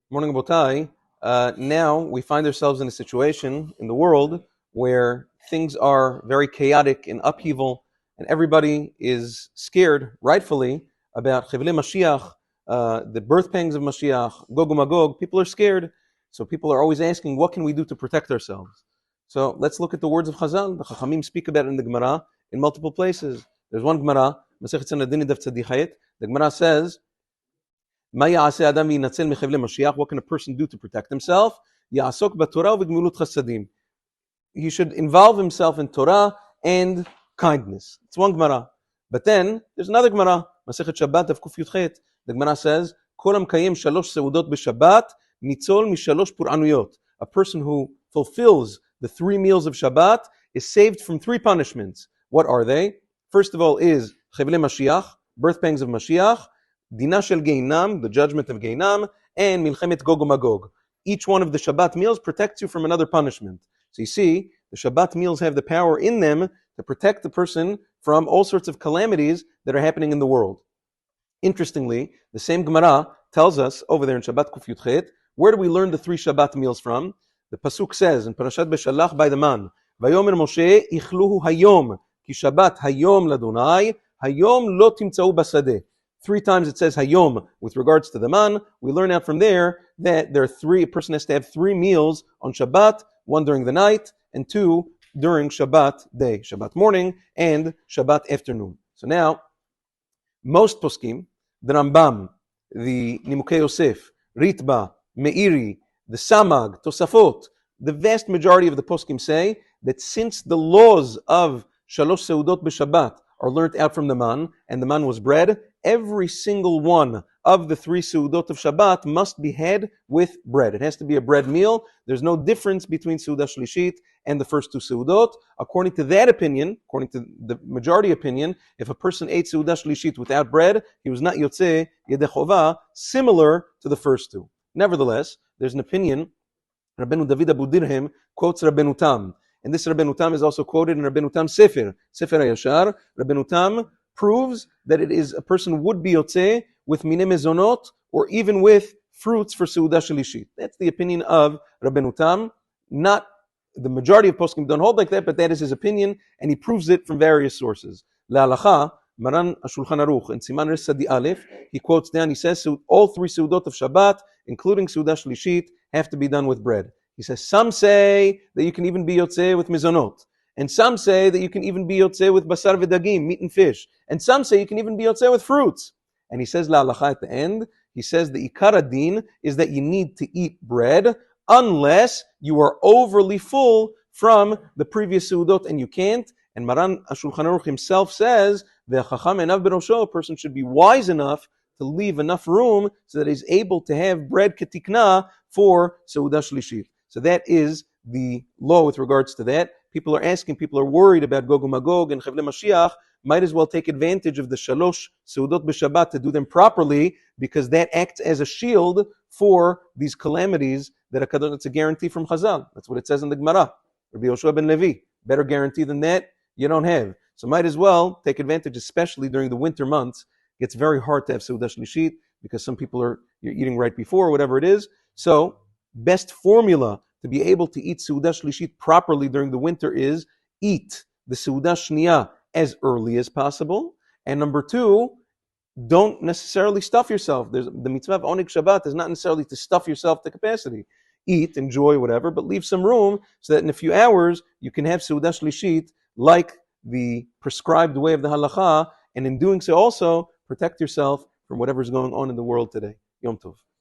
Morning, Botai. Now we find ourselves in a situation in the world where things are very chaotic and upheaval, and everybody is scared, rightfully, about Chivlei Mashiach, the birth pangs of Mashiach, Gog Magog. People are scared, so people are always asking, what can we do to protect ourselves? So let's look at the words of Chazal. The Chachamim speak about it in the Gemara in multiple places. There's one Gemara, Masechet Sanhedrin Daf Tzadich. The Gemara says, what can a person do to protect himself? He should involve himself in Torah and kindness. It's one Gemara. But then there's another Gemara, Masechet Shabbat of Kuf Yudchet. The Gemara says, a person who fulfills the 3 meals of Shabbat is saved from 3 punishments. What are they? First of all is Chevlei Mashiach, birth pangs of Mashiach, Dina shel Geinam, the judgment of Geinam, and Milchemet Gog Magog. Each one of the Shabbat meals protects you from another punishment. So you see, the Shabbat meals have the power in them to protect the person from all sorts of calamities that are happening in the world. Interestingly, the same Gemara tells us over there in Shabbat Kuf Yudchet, where do we learn the 3 Shabbat meals from? The Pasuk says in Parashat Beshalach by the man, Vayomer Moshe ichluhu hayom, ki Shabbat hayom ladonai, hayom lo timtzau basadeh. 3 times it says hayom with regards to the man. We learn out from there that there are 3, a person has to have 3 meals on Shabbat, 1 during the night and 2 during Shabbat day, Shabbat morning and Shabbat afternoon. So now, most poskim, the Rambam, the Nimukei Yosef, Ritba, Meiri, the Samag, Tosafot, the vast majority of the poskim say that since the laws of Shalosh Seudot b'Shabbat are learnt out from the man, and the man was bread, every single one of the 3 Seudot of Shabbat must be had with bread. It has to be a bread meal. There's no difference between Seuda Shelishit and the first 2 Seudot. According to that opinion, according to the majority opinion, if a person ate Seuda Shelishit without bread, he was not Yotzei Yedei Chova, similar to the first 2. Nevertheless, there's an opinion, Rabbeinu David Abu Dirhem quotes Rabbeinu Tam, and this Rabbeinu Tam is also quoted in Rabbeinu Tam Sefer HaYashar. Rabbeinu Tam proves that it is a person would be yotzeh with minei mezonot or even with fruits for Seuda Shelishit. That's the opinion of Rabbeinu Tam. Not the majority of poskim don't hold like that, but that is his opinion, and he proves it from various sources. La Halacha, Maran HaShulchan Aruch, in Siman Res Sadi Aleph, he quotes down, he says, so all 3 Seudot of Shabbat, including Seuda Shelishit, have to be done with bread. He says, some say that you can even be yotzeh with mizonot. And some say that you can even be yotzeh with basar v'dagim, meat and fish. And some say you can even be yotzeh with fruits. And he says, la halacha at the end, he says the ikar adin is that you need to eat bread unless you are overly full from the previous seudot and you can't. And Maran HaShulchan Aruch himself says, ve'chacham enav berosho, a person should be wise enough to leave enough room so that he's able to have bread ketikna for Seuda Shlishit. So that is the law with regards to that. People are asking, people are worried about Gog Magog and Chevlei Mashiach, might as well take advantage of the Shalosh Seudot b'Shabbat to do them properly, because that acts as a shield for these calamities that it's a guarantee from Chazal. That's what it says in the Gemara. Rabbi Yoshua ben Levi, better guarantee than that, you don't have. So might as well take advantage, especially during the winter months. It's very hard to have Seuda Shlishit because some people you're eating right before, whatever it is. So best formula to be able to eat Seuda Shlishit properly during the winter is eat the Seuda Shniya as early as possible. And number 2, don't necessarily stuff yourself. The mitzvah of Oneg Shabbat is not necessarily to stuff yourself to capacity. Eat, enjoy, whatever, but leave some room so that in a few hours you can have Seuda Shlishit like the prescribed way of the Halacha, and in doing so also protect yourself from whatever's going on in the world today. Yom Tov.